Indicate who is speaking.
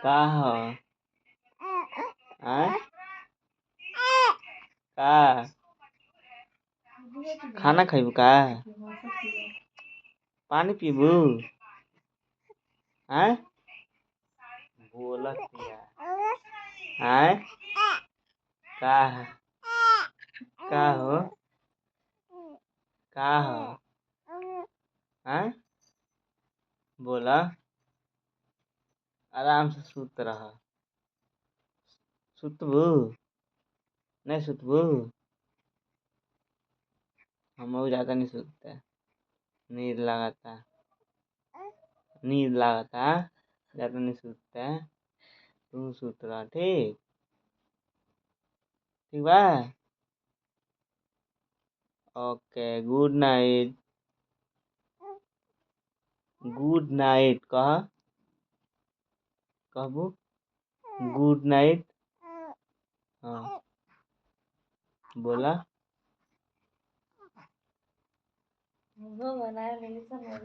Speaker 1: का ह आय का खाना खैबू का पानी पीबू आय बोलतिया आय का का हो का ह आय बोला आराम से सुत रह सुतबू नहीं सुतबू हम ज्यादा नहीं सुतते नींद लगाता ज्यादा नहीं सुतते तू सुत रहा ठीक ठीक बा ओके गुड नाइट कहबू गुड नाइट हाँ बोला